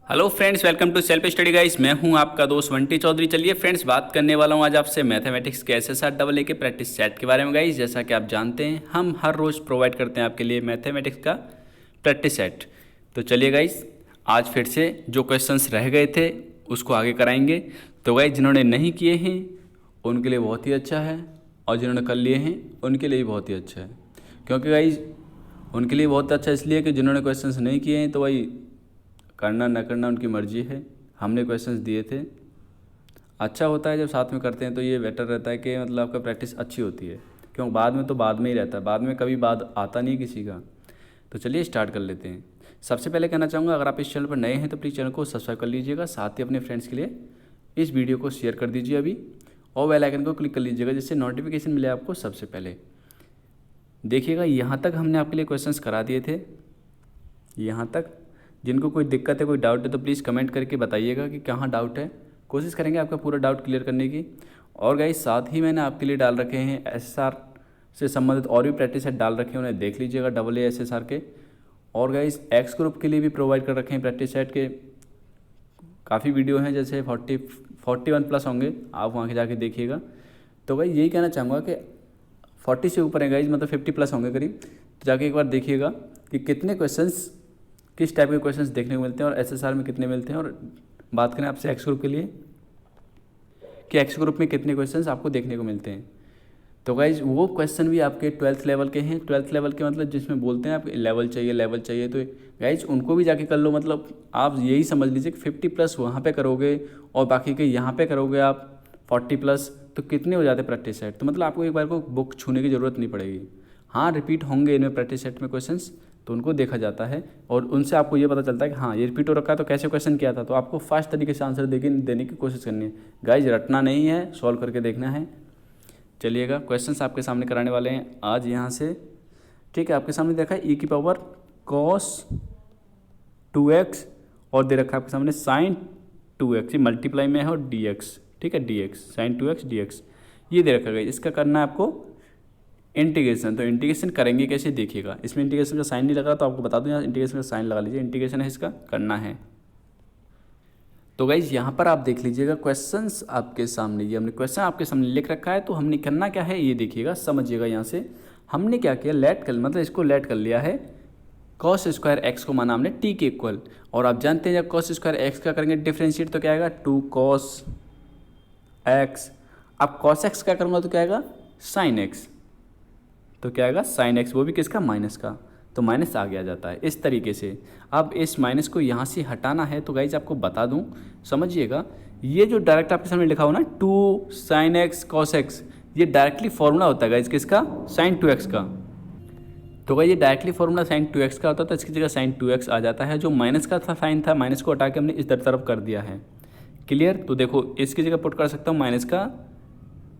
Hello friends, welcome to self study guys. मैं हूं आपका दोस्त वंटी चौधरी। चलिए फ्रेंड्स, बात करने वाला हूं आज आपसे मैथमेटिक्स के SSR AA के प्रैक्टिस सेट के बारे में। गाइस, जैसा कि आप जानते हैं, हम हर रोज़ प्रोवाइड करते हैं आपके लिए मैथमेटिक्स का प्रैक्टिस सेट। तो चलिए गाइस, आज फिर से जो क्वेश्चंस रह गए थे उसको आगे कराएंगे। तो गाइस, जिन्होंने नहीं किए हैं उनके लिए बहुत ही अच्छा है, और जिन्होंने कर लिए हैं उनके लिए भी बहुत ही अच्छा है। क्योंकि गाइस, उनके लिए बहुत अच्छा इसलिए कि जिन्होंने क्वेश्चंस नहीं किए हैं तो भाई करना ना करना उनकी मर्जी है। हमने क्वेश्चंस दिए थे। अच्छा होता है जब साथ में करते हैं, तो ये बेटर रहता है कि मतलब आपका प्रैक्टिस अच्छी होती है। क्यों, बाद में तो बाद में ही रहता है, बाद में कभी बाद आता नहीं किसी का। तो चलिए स्टार्ट कर लेते हैं। सबसे पहले कहना चाहूँगा, अगर आप इस चैनल पर नए हैं तो प्लीज़ चैनल को सब्सक्राइब कर लीजिएगा। साथ ही अपने फ्रेंड्स के लिए इस वीडियो को शेयर कर दीजिए अभी, और बेल आइकन को क्लिक कर लीजिएगा जिससे नोटिफिकेशन मिले आपको सबसे पहले। देखिएगा, यहाँ तक हमने आपके लिए क्वेश्चंस करा दिए थे। यहाँ तक जिनको कोई दिक्कत है, कोई डाउट है, तो प्लीज़ कमेंट करके बताइएगा कि कहाँ डाउट है। कोशिश करेंगे आपका पूरा डाउट क्लियर करने की। और गाइस, साथ ही मैंने आपके लिए डाल रखे हैं SSR से संबंधित और भी प्रैक्टिस सेट डाल रखे हैं, उन्हें देख लीजिएगा AA SSR के। और गाइस, एक्स ग्रुप के लिए भी प्रोवाइड कर रखे हैं प्रैक्टिस सेट के काफ़ी वीडियो हैं, जैसे 41+ होंगे, आप वहाँ के जाके देखिएगा। तो भाई यही कहना चाहूँगा कि 40 से ऊपर है गाइज, मतलब 50+ होंगे करीब। तो जाके एक बार देखिएगा कि कितने क्वेश्चंस, किस टाइप के क्वेश्चंस देखने को मिलते हैं और SSR में कितने मिलते हैं। और बात करें आपसे एक्स ग्रुप के लिए कि एक्स ग्रुप में कितने क्वेश्चंस आपको देखने को मिलते हैं। तो गाइज, वो क्वेश्चन भी आपके 12th लेवल के हैं। 12th लेवल के मतलब जिसमें बोलते हैं आप लेवल चाहिए, तो गाइज उनको भी जाके कर लो। मतलब आप यही समझ लीजिए कि 50+ वहाँ पे करोगे और बाकी के यहाँ पे करोगे आप 40+, तो कितने हो जाते हैं प्रैक्टिस सेट। तो मतलब आपको एक बार को बुक छूने की ज़रूरत नहीं पड़ेगी। हाँ, रिपीट होंगे इनमें प्रैक्टिस सेट में क्वेश्चंस, तो उनको देखा जाता है और उनसे आपको ये पता चलता है कि हाँ, ये रिपीट हो रखा है तो कैसे क्वेश्चन किया था। तो आपको फास्ट तरीके से आंसर देने की कोशिश करनी है। गाइज, रटना नहीं है, सॉल्व करके देखना है। चलिएगा, क्वेश्चंस आपके सामने कराने वाले हैं आज यहाँ से। ठीक है, आपके सामने देखा है e⁻cos 2x और दे रखा है आपके सामने sin 2x, ये मल्टीप्लाई में है, और dx, ठीक है, dx sin 2x dx ये दे रखा है। इसका करना है आपको इंटीग्रेशन। तो इंटीग्रेशन करेंगे कैसे देखिएगा। इसमें इंटीग्रेशन का साइन नहीं लगा तो आपको बता दूं, यहाँ इंटीग्रेशन का साइन लगा लीजिए। इंटीग्रेशन है, इसका करना है। तो गाइज, यहाँ पर आप देख लीजिएगा क्वेश्चंस आपके सामने, ये हमने क्वेश्चन आपके सामने लिख रखा है। तो हमने करना क्या है ये देखिएगा, समझिएगा। यहाँ से हमने क्या किया, लेट कर, मतलब इसको लेट कर लिया है। cos स्क्वायर एक्स को माना हमने t के इक्वल, और आप जानते हैं जब cos स्क्वायर एक्स का करेंगे डिफ्रेंशिएट तो क्या आएगा 2cos x। अब cos x क्या करूँगा तो क्या आएगा sin x, तो क्या आएगा sin x, वो भी किसका, माइनस का। तो माइनस आगे आ जाता है इस तरीके से। अब इस माइनस को यहाँ से हटाना है। तो गाइज आपको बता दूँ, समझिएगा, ये जो डायरेक्ट आपके सामने लिखा हो ना 2 sin x cos x, ये डायरेक्टली फॉर्मूला होता है गाइज किसका, sin 2x का। तो गाइज ये डायरेक्टली फॉर्मूला sin 2x का होता है, तो इसकी जगह sin 2x आ जाता है। जो माइनस का था साइन था, माइनस को हटा के हमने इस तरफ कर दिया है। क्लियर। तो देखो, इसकी जगह पुट कर सकता हूँ माइनस का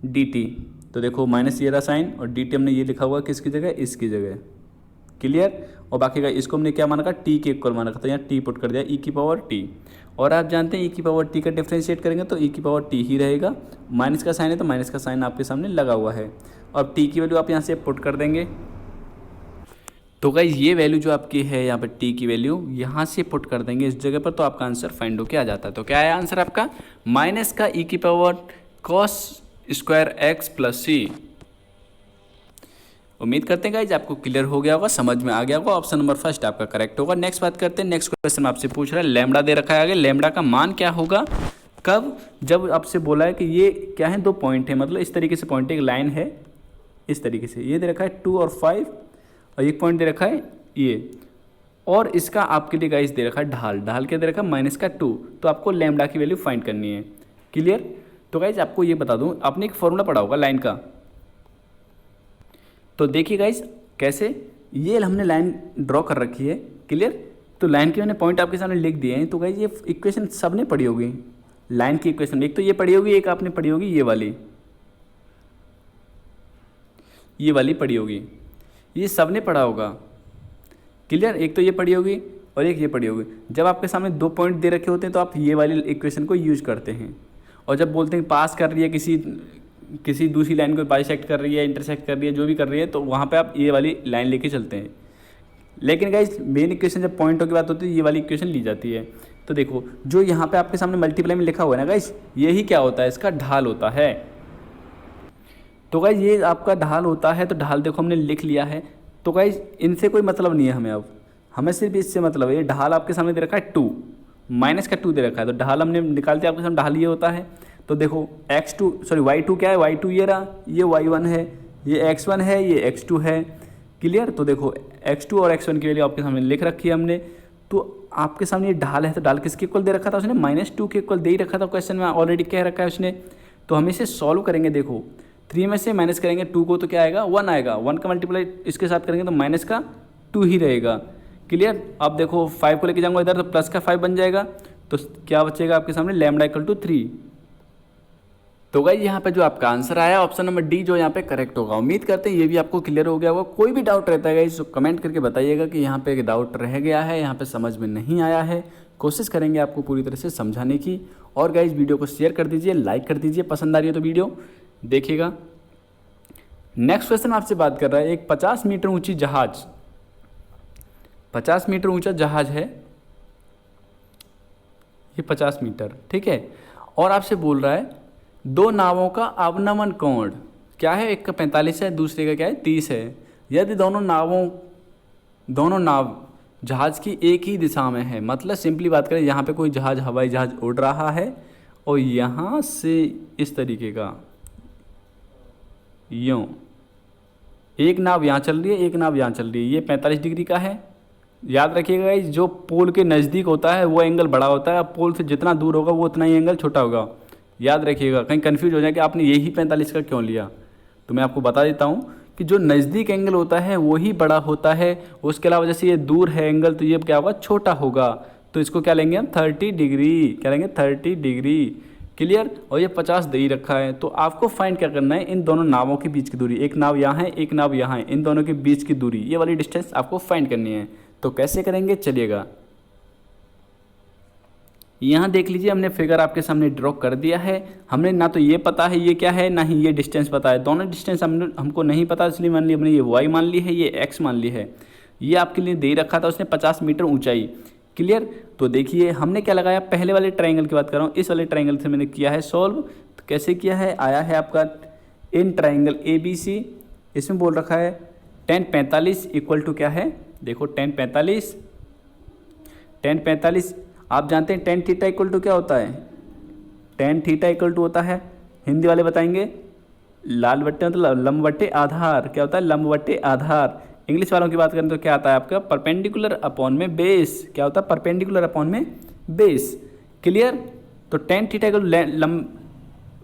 dt। तो देखो, माइनस ये रहा साइन, और dt हमने ये लिखा हुआ किसकी जगह, इसकी जगह। क्लियर। और बाकी का इसको हमने क्या माना था, t के इक्वल माना था, यहाँ t पुट कर दिया e⁻t। और आप जानते हैं e⁻t का डिफ्रेंशिएट करेंगे तो e⁻t ही रहेगा। माइनस का साइन है तो माइनस का साइन आपके सामने लगा हुआ है। और t की वैल्यू आप यहाँ से पुट कर देंगे। तो गाइज ये वैल्यू जो आपकी है यहाँ पर t की वैल्यू यहाँ से पुट कर देंगे इस जगह पर, तो आपका आंसर फाइंड होके आ जाता है। तो क्या है आंसर आपका, माइनस का e⁻cos square x plus c। उम्मीद करते हैं गाइज आपको क्लियर हो गया होगा, समझ में आ गया होगा। ऑप्शन नंबर फर्स्ट आपका करेक्ट होगा। नेक्स्ट बात करते हैं। नेक्स्ट क्वेश्चन आपसे पूछ रहा है, लैम्बडा दे रखा है आगे, लैम्बडा का मान क्या होगा कब, जब आपसे बोला है कि ये क्या है, 2 पॉइंट है, मतलब इस तरीके से पॉइंट, एक लाइन है इस तरीके से, ये दे रखा है 2 और 5, और एक पॉइंट दे रखा है ये, और इसका आपके लिए गाइस दे रखा है ढाल। ढाल क्या दे रखा है, -2। तो आपको लैम्बडा की वैल्यू फाइंड करनी है। क्लियर। तो गाइज आपको ये बता दूं, आपने एक फॉर्मूला पढ़ा होगा लाइन का। तो देखिए गाइज कैसे, ये हमने लाइन ड्रॉ कर रखी है। क्लियर। तो लाइन के मैंने पॉइंट आपके सामने लिख दिए हैं। तो गाइज ये इक्वेशन सबने पढ़ी होगी, लाइन की इक्वेशन। एक तो ये पढ़ी होगी, एक आपने पढ़ी होगी ये वाली पढ़ी होगी, ये सबने पढ़ा होगा। क्लियर। एक तो ये पढ़ी होगी और एक ये पढ़ी होगी। जब आपके सामने 2 पॉइंट दे रखे होते हैं तो आप ये वाली इक्वेशन को यूज करते हैं, और जब बोलते हैं पास कर रही है किसी दूसरी लाइन को बाइसेक्ट कर रही है, इंटरसेक्ट कर रही है, जो भी कर रही है, तो वहाँ पे आप ये वाली लाइन लेके चलते हैं। लेकिन गाइज मेन इक्वेशन जब पॉइंटों की बात होती है ये वाली इक्वेशन ली जाती है। तो देखो जो यहाँ पे आपके सामने मल्टीप्लाई में लिखा हुआ है ना गाइस, यही क्या होता है, इसका ढाल होता है। तो गाइस ये आपका ढाल होता है, तो ढाल देखो हमने लिख लिया है। तो गाइस इनसे कोई मतलब नहीं है हमें, अब हमें सिर्फ इससे मतलब है। ये ढाल आपके सामने दे रखा है 2, माइनस का 2 दे रखा है, तो ढाल हमने निकाल दिया आपके सामने, ढाल ये होता है। तो देखो y2 क्या है, y2 ये रहा, ये y1 है, ये x1 है, ये x2 है। क्लियर। तो देखो x2 और x1 की वैल्यू आपके सामने लिख रखी है हमने। तो आपके सामने ये ढाल है, तो ढाल किसके इक्वल दे रखा था उसने, -2 के इक्वल दे ही रखा था क्वेश्चन में, ऑलरेडी कह रखा है उसने। तो हम इसे सॉल्व करेंगे। देखो 3 में से माइनस करेंगे 2 को तो क्या आएगा, 1 आएगा। 1 का मल्टीप्लाई इसके साथ करेंगे तो माइनस का 2 ही रहेगा। क्लियर। अब देखो 5 को लेके जाऊंगा इधर, तो प्लस का 5 बन जाएगा। तो क्या बचेगा आपके सामने, लैम्डा इक्वल टू 3। तो गाइस यहाँ पे जो आपका आंसर आया ऑप्शन नंबर डी जो यहाँ पे करेक्ट होगा। उम्मीद करते हैं ये भी आपको क्लियर हो गया होगा। कोई भी डाउट रहता है गाइस तो कमेंट करके बताइएगा कि यहाँ पे डाउट रह गया है, यहाँ पे समझ में नहीं आया है। कोशिश करेंगे आपको पूरी तरह से समझाने की। और गाइस वीडियो को शेयर कर दीजिए, लाइक कर दीजिए, पसंद आ रही है तो वीडियो देखिएगा। नेक्स्ट क्वेश्चन आपसे बात कर रहा है, एक 50 मीटर ऊंची जहाज, 50 मीटर ऊंचा जहाज है ये, 50 मीटर, ठीक है। और आपसे बोल रहा है 2 नावों का अवनमन कोण क्या है, एक का 45 है, दूसरे का क्या है 30 है। यदि दोनों नाव जहाज की एक ही दिशा में है, मतलब सिंपली बात करें यहाँ पे कोई जहाज, हवाई जहाज उड़ रहा है और यहाँ से इस तरीके का यूँ, एक नाव यहाँ चल रही है, एक नाव यहाँ चल रही है, ये 45 डिग्री का है। याद रखिएगा गाइस, जो पोल के नज़दीक होता है वो एंगल बड़ा होता है, पोल से जितना दूर होगा वो उतना ही एंगल छोटा होगा। याद रखिएगा, कहीं कंफ्यूज हो जाए कि आपने यही 45 का क्यों लिया। तो मैं आपको बता देता हूँ कि जो नज़दीक एंगल होता है वही बड़ा होता है, उसके अलावा जैसे ये दूर है एंगल तो ये क्या होगा, छोटा होगा। तो इसको क्या लेंगे हम, 30 डिग्री, क्या लेंगे 30 डिग्री। क्लियर। और ये 50 दे ही रखा है। तो आपको फाइंड क्या करना है, इन दोनों नावों के बीच की दूरी, एक नाव यहाँ है एक नाव यहाँ है, इन दोनों के बीच की दूरी, ये वाली डिस्टेंस आपको फाइंड करनी है। तो कैसे करेंगे चलिएगा, यहाँ देख लीजिए हमने फिगर आपके सामने ड्रॉ कर दिया है। हमने ना तो ये पता है ये क्या है, ना ही ये डिस्टेंस पता है, दोनों डिस्टेंस हमको नहीं पता, इसलिए मान ली हमने ये y मान ली है, ये x मान ली है। ये आपके लिए दे रखा था उसने 50 मीटर ऊंचाई। क्लियर। तो देखिए हमने क्या लगाया, पहले वाले ट्राइंगल की बात कर रहा हूँ, इस वाले ट्राइंगल से मैंने किया है सॉल्व। तो कैसे किया है, आया है आपका इन ट्राइंगल ABC, इसमें बोल रखा है tan 45 इक्वल टू क्या है, देखो tan 45 आप जानते हैं tan थीटा इक्वल टू क्या होता है, tan थीटा इक्वल टू होता है, हिंदी वाले बताएंगे लाल बट्टे मतलब लंब बट्टे आधार, क्या होता है लंब बट्टे आधार। इंग्लिश वालों की बात करें तो क्या आता है आपका, परपेंडिकुलर अपॉन में बेस, क्या होता है परपेंडिकुलर अपॉन में बेस। क्लियर। तो tan थीटा इक्वल लंब,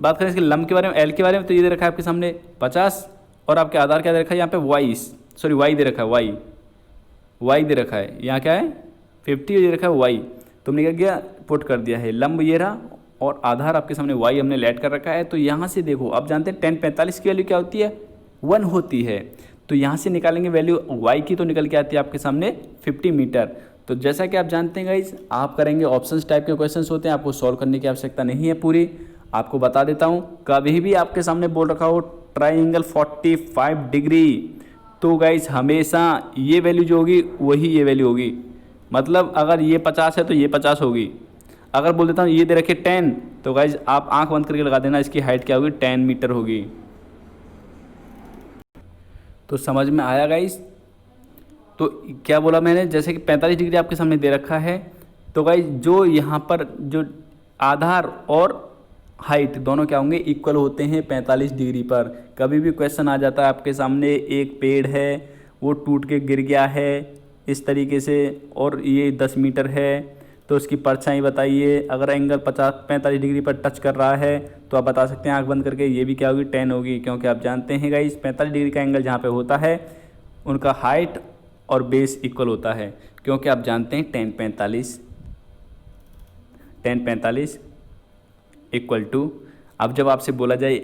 बात करें इसके लंब के बारे में, एल के बारे में, तो ये दे रखा है आपके सामने 50 और आपके आधार क्या दे रखा है यहाँ पे वाई दे रखा है, वाई दे रखा है, यहाँ क्या है 50 दे रखा है वाई। तुमने क्या किया, पुट कर दिया है, लंब ये रहा और आधार आपके सामने वाई हमने लेट कर रखा है। तो यहाँ से देखो अब जानते हैं tan 45 की वैल्यू क्या होती है, 1 होती है। तो यहाँ से निकालेंगे वैल्यू वाई की, तो निकल के आती है आपके सामने 50 मीटर। तो जैसा कि आप जानते हैं गाइज, आप करेंगे ऑप्शंस टाइप के क्वेश्चंस होते हैं, आपको सॉल्व करने की आवश्यकता नहीं है पूरी। आपको बता देता हूँ, कभी भी आपके सामने बोल रखा हो ट्राइंगल 45 डिग्री, तो गाइज हमेशा ये वैल्यू जो होगी वही ये वैल्यू होगी। मतलब अगर ये 50 है तो ये 50 होगी। अगर बोल देता हूँ ये दे रखे 10, तो गाइज आप आंख बंद करके लगा देना इसकी हाइट क्या होगी, 10 मीटर होगी। तो समझ में आया गाइज। तो क्या बोला मैंने, जैसे कि 45 डिग्री आपके सामने दे रखा है, तो गाइज जो यहाँ पर जो आधार और हाइट दोनों क्या होंगे, इक्वल होते हैं 45 डिग्री पर। कभी भी क्वेश्चन आ जाता है आपके सामने, एक पेड़ है वो टूट के गिर गया है इस तरीके से और ये 10 मीटर है, तो उसकी परछाई बताइए। अगर एंगल 45 डिग्री पर टच कर रहा है तो आप बता सकते हैं आंख बंद करके ये भी क्या होगी, 10 होगी। क्योंकि आप जानते हैं गाइस 45 डिग्री का एंगल जहाँ पे होता है उनका हाइट और बेस इक्वल होता है। क्योंकि आप जानते हैं tan 45 इक्वल टू, अब जब आपसे बोला जाए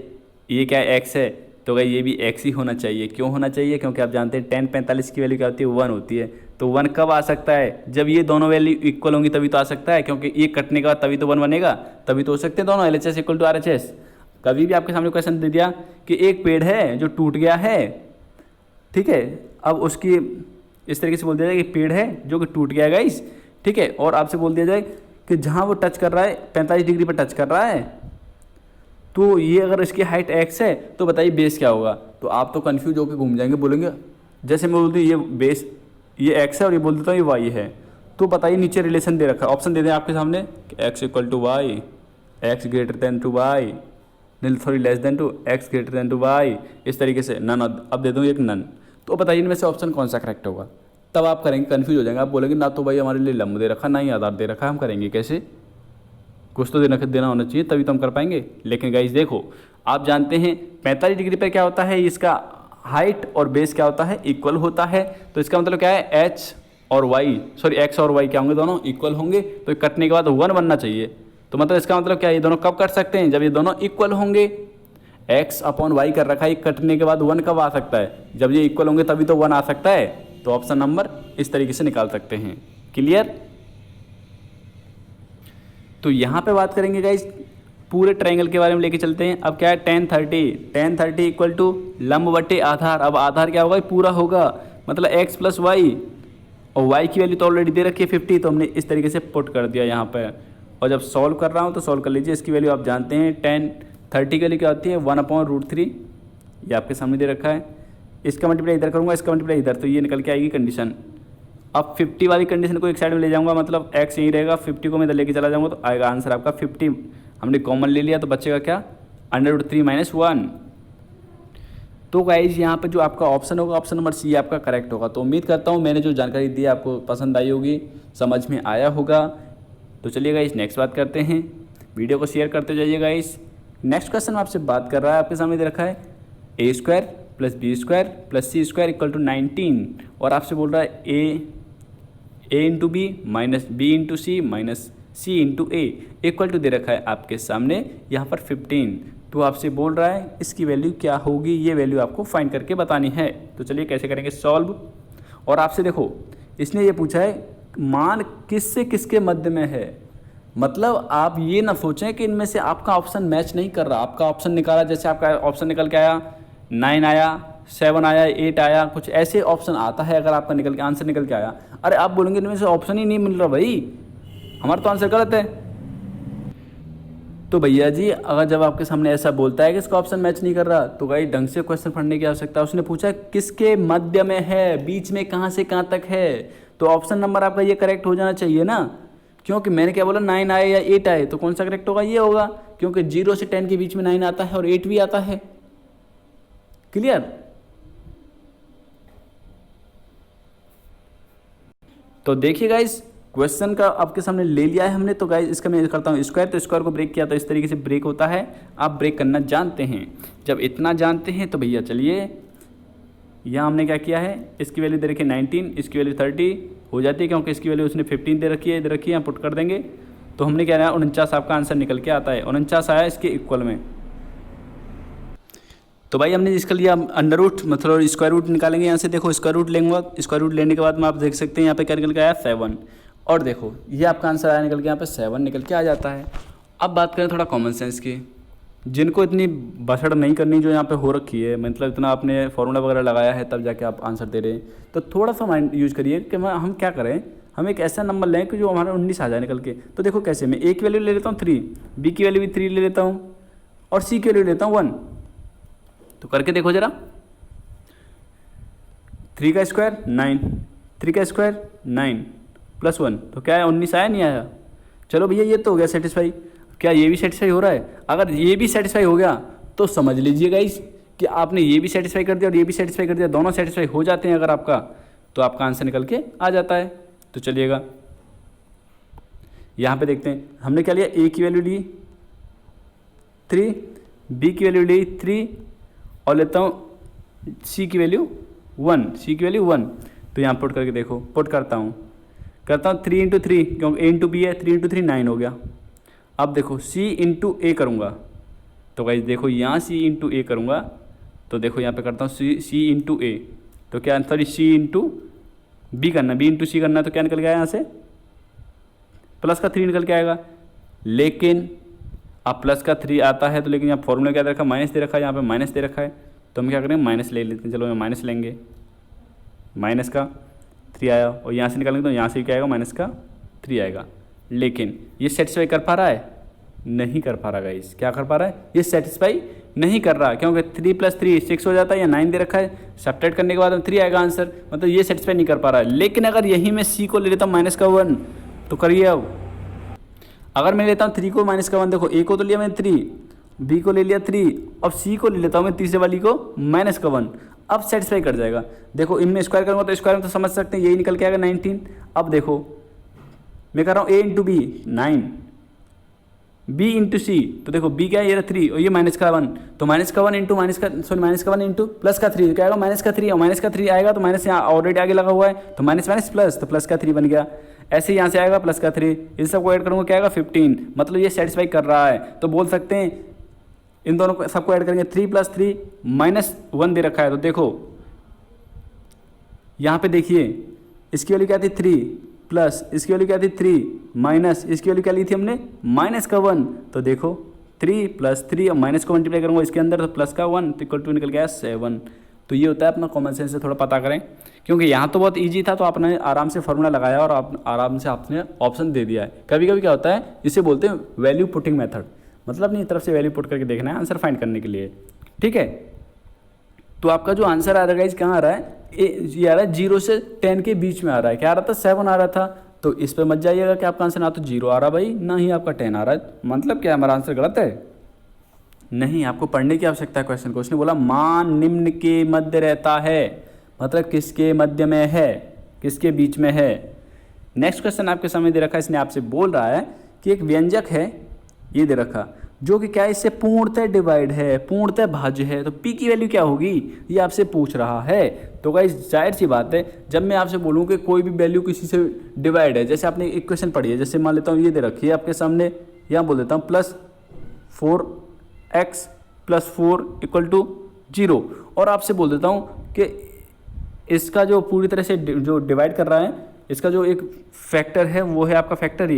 ये क्या x है तो भाई ये भी x ही होना चाहिए। क्यों होना चाहिए, क्योंकि आप जानते हैं tan 45 की वैल्यू क्या होती है, 1 होती है। तो 1 कब आ सकता है, जब ये दोनों वैल्यू इक्वल होंगी तभी तो आ सकता है, क्योंकि ये कटने के बाद तभी तो 1 बनेगा, तभी तो हो सकते हैं दोनों LHS इक्वल टू RHS। कभी भी आपके सामने क्वेश्चन दे दिया कि एक पेड़ है जो टूट गया है, ठीक है, अब उसकी इस तरीके से बोल दिया जाए कि पेड़ है जो कि टूट गया गाइस, ठीक है, और आपसे बोल दिया जाए कि जहाँ वो टच कर रहा है 45 डिग्री पर टच कर रहा है, तो ये अगर इसकी हाइट x है तो बताइए बेस क्या होगा। तो आप तो कन्फ्यूज होकर घूम जाएंगे, बोलेंगे जैसे मैं बोल दूँ ये बेस ये x है और ये बोल देता हूँ ये y है, तो बताइए नीचे रिलेशन दे रखा है, ऑप्शन दे दें आपके सामने x equal to Y, X greater than to Y, sorry less than to X greater than to Y, इस तरीके से नन। अब दे दूँ एक नन, तो बताइए इनमें से ऑप्शन कौन सा करेक्ट होगा। तब आप करेंगे कन्फ्यूज हो जाएंगे, आप बोलेंगे ना तो भाई हमारे लिए लंब दे रखा, ना ही आधार दे रखा, हम करेंगे कैसे, कुछ तो देना होना चाहिए तभी तो हम कर पाएंगे। लेकिन गाइस देखो, आप जानते हैं 45 डिग्री पर क्या होता है, इसका हाइट और बेस क्या होता है, इक्वल होता है। तो इसका मतलब क्या है, एच और वाई, सॉरी एक्स और वाई क्या होंगे, दोनों इक्वल होंगे, तो कटने के बाद 1 बनना चाहिए। तो मतलब इसका मतलब क्या है, ये दोनों कब कट सकते हैं, जब ये दोनों इक्वल होंगे। एक्स अपॉन वाई कर रखा है, कटने के बाद 1 कब आ सकता है, जब ये इक्वल होंगे तभी तो 1 आ सकता है। तो ऑप्शन नंबर इस तरीके से निकाल सकते हैं। क्लियर। तो यहाँ पे बात करेंगे गाइज पूरे ट्रायंगल के बारे में लेके चलते हैं। अब क्या है, tan 30 इक्वल टू लंब बटे आधार। अब आधार क्या होगा, पूरा होगा, मतलब x प्लस वाई, और y की वैल्यू तो ऑलरेडी दे रखी है 50, तो हमने इस तरीके से पुट कर दिया यहाँ पर। और जब सॉल्व कर रहा हूँ तो सॉल्व कर लीजिए, इसकी वैल्यू आप जानते हैं tan 30 के लिए क्या होती है 1/√3, ये आपके सामने दे रखा है। इसका मल्टीप्लाई इधर करूँगा, इसका मल्टीप्लाई इधर, तो ये निकल के आएगी कंडीशन। अब 50 वाली कंडीशन को एक साइड में ले जाऊंगा, मतलब x यहीं रहेगा, 50 को मैं इधर लेके चला जाऊंगा तो आएगा आंसर आपका 50। हमने कॉमन ले लिया तो बचेगा क्या, √3 - 1। तो गाइज यहाँ पे जो आपका ऑप्शन होगा, ऑप्शन नंबर सी आपका करेक्ट होगा। तो उम्मीद करता हूँ मैंने जो जानकारी दी आपको पसंद आई होगी, समझ में आया होगा। तो चलिए गाइज नेक्स्ट बात करते हैं, वीडियो को शेयर करते जाइए गाइज। नेक्स्ट क्वेश्चन आपसे बात कर रहा है, आपके सामने दे रखा है a² + b² + c² equal to 19, और आपसे बोल रहा है a into B minus B into C minus C into A equal to दे रखा है आपके सामने यहाँ पर 15। तो आपसे बोल रहा है इसकी वैल्यू क्या होगी, ये वैल्यू आपको फाइंड करके बतानी है। तो चलिए कैसे करेंगे सॉल्व। और आपसे देखो इसने ये पूछा है मान किससे किसके मध्य में है, मतलब आप ये ना सोचें कि इनमें से आपका ऑप्शन मैच नहीं कर रहा। आपका ऑप्शन निकाला, जैसे आपका ऑप्शन निकल के आया 9 आया, 7 आया, 8 आया, कुछ ऐसे ऑप्शन आता है अगर आपका निकल के आंसर निकल के आया, अरे आप बोलेंगे इनमें से ऑप्शन ही नहीं मिल रहा भाई, हमारा तो आंसर गलत है। तो भैया जी अगर जब आपके सामने ऐसा बोलता है कि इसका ऑप्शन मैच नहीं कर रहा, तो भाई ढंग से क्वेश्चन पढ़ने की आवश्यकता है। उसने पूछा किसके मध्य में है, बीच में कहाँ से कहाँ तक है, तो ऑप्शन नंबर आपका ये करेक्ट हो जाना चाहिए ना। क्योंकि मैंने क्या बोला 9 आए या 8 आए, तो कौन सा करेक्ट होगा, ये होगा, क्योंकि 0 से 10 के बीच में 9 आता है और 8 भी आता है। क्लियर। तो देखिए गाइस क्वेश्चन का आपके सामने ले लिया है हमने। तो गाइस इसका मैं करता हूँ स्क्वायर, तो स्क्वायर को ब्रेक किया तो इस तरीके से ब्रेक होता है, आप ब्रेक करना जानते हैं। जब इतना जानते हैं तो भैया चलिए यहाँ हमने क्या किया है, इसकी वैल्यू दे रखी है 19, इसकी वैल्यू 30 हो जाती है, क्योंकि इसकी वैल्यू उसने 15 दे रखी है, दे रखी है, पुट कर देंगे तो हमने क्या है 49 आपका आंसर निकल के आता है। 49 आया इसके इक्वल में। तो भाई हमने इसका लिया अंडर रूट, मतलब स्क्वायर रूट निकालेंगे यहाँ से। देखो स्क्वायर रूट लेंगे, स्क्वायर रूट लेने के बाद में आप देख सकते हैं यहाँ पे क्या निकल के आया 7, और देखो ये आपका आंसर आया निकल के, यहाँ पे 7 निकल के आ जाता है। अब बात करें थोड़ा कॉमन सेंस की, जिनको इतनी बसड़ नहीं करनी जो यहाँ पे हो रखी है, मतलब इतना आपने फॉर्मूला वगैरह लगाया है तब जाके आप आंसर दे रहे हैं, तो थोड़ा सा माइंड यूज करिए कि हम क्या करें, हम एक ऐसा नंबर लें कि जो हमारा 19 आ जाए निकल के। तो देखो कैसे, मैं ए की वैल्यू ले लेता हूँ 3, बी की वैल्यू भी 3 ले लेता हूँ, और सी की वैल्यू लेता हूँ 1। तो करके देखो जरा, 3 का स्क्वायर 9, 3 का स्क्वायर 9 + 1, तो क्या है 19 आया नहीं आया। चलो भैया ये तो हो गया सेटिस्फाई। क्या ये भी सेटिस्फाई हो रहा है? अगर ये भी सेटिस्फाई हो गया तो समझ लीजिए गाइस कि आपने ये भी सेटिस्फाई कर दिया और ये भी सेटिस्फाई कर दिया, दोनों सेटिस्फाई हो जाते हैं अगर आपका, तो आपका आंसर निकल के आ जाता है। तो चलिएगा यहाँ पे देखते हैं, हमने क्या लिया, ए की वैल्यू ली 3, बी की वैल्यू ली 3, और लेता हूँ सी की वैल्यू 1, सी की वैल्यू 1। तो यहाँ पुट करके देखो, पुट करता हूँ 3 × 3, क्योंकि ए इंटू बी है, 3 × 3 9 हो गया। अब देखो c इंटू ए करूँगा, तो गाइस देखो यहाँ c इंटू ए करूँगा, तो देखो यहाँ पे करता हूँ c इंटू ए, तो क्या सॉरी c इंटू बी करना, b इंटू सी करना, तो क्या निकल गया यहाँ से प्लस का 3 निकल के आएगा। लेकिन अब प्लस का 3 आता है तो, लेकिन यहाँ फॉर्मूला क्या दे रखा, माइनस दे रखा है, यहाँ पे माइनस दे रखा है, तो हम क्या करेंगे माइनस ले लेते हैं। चलो मैं माइनस लेंगे, माइनस का 3 आया, और यहाँ से निकालेंगे तो यहाँ से क्या आएगा माइनस का 3 आएगा। लेकिन ये सेटिस्फाई कर पा रहा है, नहीं कर पा रहा गाइस। क्या कर पा रहा है, ये सेटिस्फाई नहीं कर रहा, क्योंकि 3 + 3 6 हो जाता है, या 9 दे रखा है, सब्ट्रैक्ट करने के बाद 3 आएगा आंसर, मतलब ये सेटिस्फाई नहीं कर पा रहा है। लेकिन अगर यही मैं सी को ले लेता हूँ -1, तो करिए अब, अगर मैं लेता हूँ 3 को -1, देखो ए को तो लिया मैंने 3, बी को ले लिया 3, अब सी को ले लेता हूँ मैं तीसरे वाली को -1, अब सेटिस्फाई कर जाएगा। देखो इनमें स्क्वायर करूँगा तो स्क्वायर में तो समझ सकते हैं यही निकल के आएगा 19। अब देखो मैं कर रहा हूँ a × b 9, b × c, तो देखो b क्या है, ये 3 और ये -1, तो -1 इंटू +3, क्या आएगा -3, और -3 आएगा तो माइनस यहाँ ऑलरेडी आगे लगा हुआ है, तो माइनस प्लस, तो +3 बन गया। ऐसे यहाँ से आएगा +3, इन सबको ऐड करूँगा क्या आएगा 15, मतलब ये सेटिस्फाई कर रहा है। तो बोल सकते हैं इन दोनों को सबको ऐड करेंगे, 3 + 3 -1 दे रखा है, तो देखो यहाँ पे देखिए इसकी वैल्यू क्या थी 3, प्लस इसकी वैल्यू क्या थी 3, माइनस इसकी वैल्यू क्या ली थी हमने -1, तो देखो 3 + 3 और माइनस को मल्टीप्लाई करूँगा इसके अंदर, तो +1 तो इक्वल टू निकल गया 7। तो ये होता है अपना कॉमन सेंस से थोड़ा पता करें, क्योंकि यहाँ तो बहुत ईजी था तो आपने आराम से फॉर्मूला लगाया और आप आराम से आपने ऑप्शन दे दिया है। कभी कभी क्या होता है, इसे बोलते हैं वैल्यू पुटिंग मेथड, मतलब अपनी तरफ से वैल्यू पुट करके देखना है आंसर फाइंड करने के लिए, ठीक है। तो आपका जो आंसर आ रहा है गाइस कहाँ आ रहा है, ये आ रहा है 0 से 10 के बीच में आ रहा है। क्या आ रहा था, 7 आ रहा था, तो इस पर मत जाइएगा कि आपका आंसर ना तो 0 आ रहा भाई, ना ही आपका 10 आ रहा है, मतलब क्या हमारा आंसर गलत है। नहीं, आपको पढ़ने की आवश्यकता है क्वेश्चन को। उसने बोला मान निम्न के मध्य रहता है, मतलब किसके मध्य में है, किसके बीच में है। नेक्स्ट क्वेश्चन आपके सामने दे रखा है, इसने आपसे बोल रहा है कि एक व्यंजक है, ये दे रखा, जो कि क्या है, इससे पूर्णतः डिवाइड है, पूर्णतः भाज्य है, तो p की वैल्यू क्या होगी, ये आपसे पूछ रहा है। तो गाइस जाहिर सी बात है, जब मैं आपसे बोलूँ कि कोई भी वैल्यू किसी से डिवाइड है, जैसे आपने इक्वेशन पढ़ी है, जैसे मान लेता हूँ ये दे रखी है आपके सामने, यहाँ बोल देता हूँ +4x + 4 = 0, और आपसे बोल देता हूँ कि इसका जो पूरी तरह से जो डिवाइड कर रहा है, इसका जो एक फैक्टर है वो है आपका फैक्टर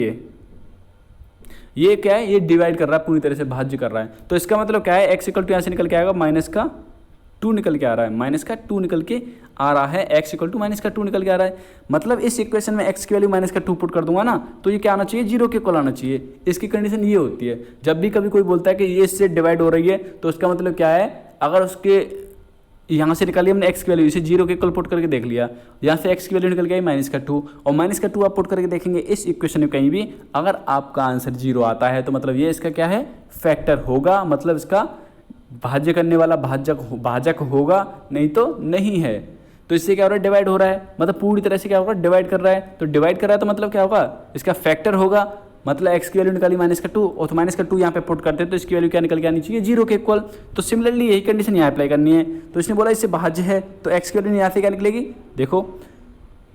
ये क्या है, ये डिवाइड कर रहा है, पूरी तरह से भाज्य कर रहा है। तो इसका मतलब क्या है, x = यहाँ से निकल के आएगा -2 निकल के आ रहा है, -2 निकल के आ रहा है, x = -2 निकल के आ रहा है। मतलब इस इक्वेशन में x की वैल्यू -2 पुट कर दूंगा ना, तो ये क्या आना चाहिए, 0 के इक्वल आना चाहिए। इसकी कंडीशन ये होती है, जब भी कभी कोई बोलता है कि ये इससे डिवाइड हो रही है, तो उसका मतलब क्या है, अगर उसके यहाँ से निकाली हमने x की वैल्यू, इसे 0 के इक्वल पुट करके देख लिया, यहाँ से x की वैल्यू निकल गई -2, और -2 आप पुट करके देखेंगे इस इक्वेशन में कहीं भी, अगर आपका आंसर 0 आता है तो मतलब ये इसका क्या है, फैक्टर होगा, मतलब इसका भाज्य करने वाला भाजक होगा, नहीं तो नहीं है। तो इससे क्या हो रहा है, डिवाइड हो रहा है, मतलब पूरी तरह से क्या होगा, डिवाइड कर रहा है। तो डिवाइड कर रहा है तो मतलब क्या होगा, इसका फैक्टर होगा, मतलब x की वैल्यू निकाली -2, और तो -2 यहाँ पे पुट करते हैं तो इसकी वैल्यू क्या निकल के आनी चाहिए, 0 के इक्वल। तो सिमिलरली यही कंडीशन यहाँ अप्लाई करनी है। तो इसने बोला इससे भाज्य है, तो x की वैल्यू यहाँ से क्या निकलेगी, देखो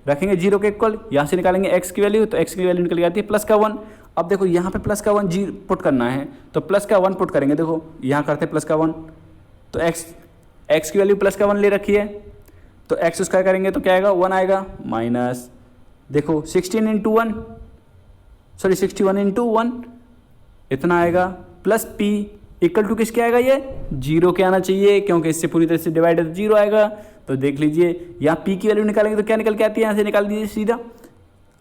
रखेंगे 0 के इक्वल, यहाँ से निकालेंगे x की वैल्यू, तो x की वैल्यू निकल जाती है +1। अब देखो यहाँ पे +1 जी पुट करना है, तो +1 पुट करेंगे, देखो यहाँ करते हैं +1, तो x की वैल्यू +1 ले रखी है, तो x स्क्वायर करेंगे तो क्या आएगा, 1 आएगा, माइनस देखो 61 × 1 इतना आएगा, प्लस p = किसके आएगा, ये 0 के आना चाहिए, क्योंकि इससे पूरी तरह से डिवाइड है तो 0 आएगा। तो देख लीजिए यहाँ p की वैल्यू निकालेंगे तो क्या निकल के आती है, यहाँ से निकाल दीजिए सीधा।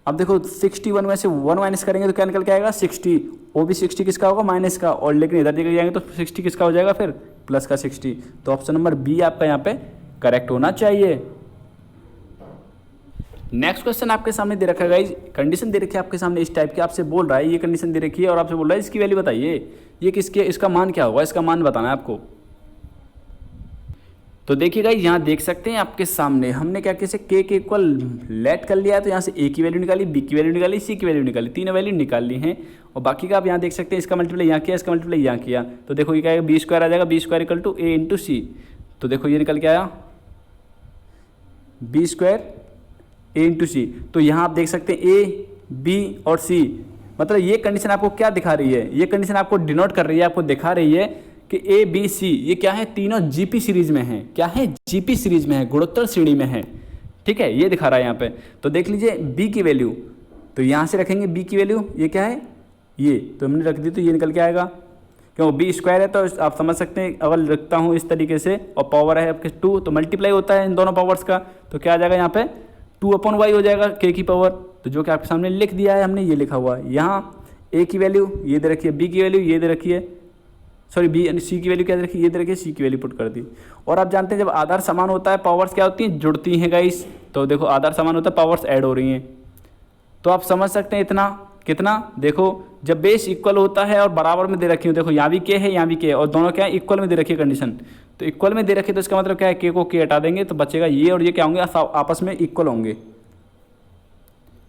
अब देखो 61 में से 1 माइनस करेंगे तो क्या निकल के आएगा, 60, वो भी 60 किसका होगा, माइनस का, और लेकिन इधर देखिए जाएंगे तो 60 किसका हो जाएगा, फिर प्लस का 60। तो ऑप्शन नंबर बी आपका यहाँ पे करेक्ट होना चाहिए। नेक्स्ट क्वेश्चन आपके सामने दे रखा है गाइस, कंडीशन दे रखी है आपके सामने इस टाइप की, आपसे बोल रहा है, ये कंडीशन दे रखी है और आपसे बोल रहा है इसकी वैल्यू बताइए, ये किसके, इसका मान क्या होगा, इसका मान बताना है आपको। तो देखिए गाइस यहाँ देख सकते हैं आपके सामने हमने क्या किसे k के इक्वल लेट कर लिया है, तो यहाँ से a की वैल्यू निकाली, b की वैल्यू निकाली, c की वैल्यू निकाली, तीनों वैल्यू निकाल ली हैं। और बाकी का आप यहाँ देख सकते हैं, इसका मल्टीप्लाई यहाँ किया, इसका मल्टीप्लाई यहाँ किया, तो देखो ये क्या आएगा, b² आ जाएगा, b² = a × c। तो देखो ये निकल के आया b² a × c। तो यहाँ आप देख सकते हैं a, b और c, मतलब ये कंडीशन आपको क्या दिखा रही है, ये कंडीशन आपको डिनोट कर रही है, आपको दिखा रही है कि ए बी सी ये क्या है, तीनों जीपी सीरीज में है, क्या है, जीपी सीरीज में है, गुणोत्तर श्रेणी में है, ठीक है, ये दिखा रहा है यहाँ पे। तो देख लीजिए बी की वैल्यू, तो यहाँ से रखेंगे बी की वैल्यू, ये क्या है, ये तो हमने रख दी, तो ये निकल के आएगा, क्यों b² है तो आप समझ सकते हैं, अगर रखता हूँ इस तरीके से और पावर है आपके 2, तो मल्टीप्लाई होता है इन दोनों पावर्स का, तो क्या आ जाएगा यहाँ पे 2/y हो जाएगा k की पावर, तो जो कि आपके सामने लिख दिया है हमने, ये लिखा हुआ है। यहाँ ए की वैल्यू ये दे रखी है, बी की वैल्यू ये दे रखी है, सॉरी बी सी की वैल्यू क्या दे रखी है, ये दे रखी है, सी की वैल्यू पुट कर दी। और आप जानते हैं जब आधार समान होता है पावर्स क्या होती हैं, जुड़ती हैं गाइस। तो देखो आधार समान होता है, पावर्स ऐड हो रही हैं। तो आप समझ सकते हैं इतना कितना, देखो जब बेस इक्वल होता है और बराबर में दे रखी हो, देखो यहाँ भी के है यहाँ भी के है, और दोनों क्या है इक्वल में दे रखी है कंडीशन। तो इक्वल में दे रखी है तो इसका मतलब क्या है, के को के हटा देंगे तो बचेगा ये, और ये क्या होंगे आपस में इक्वल होंगे।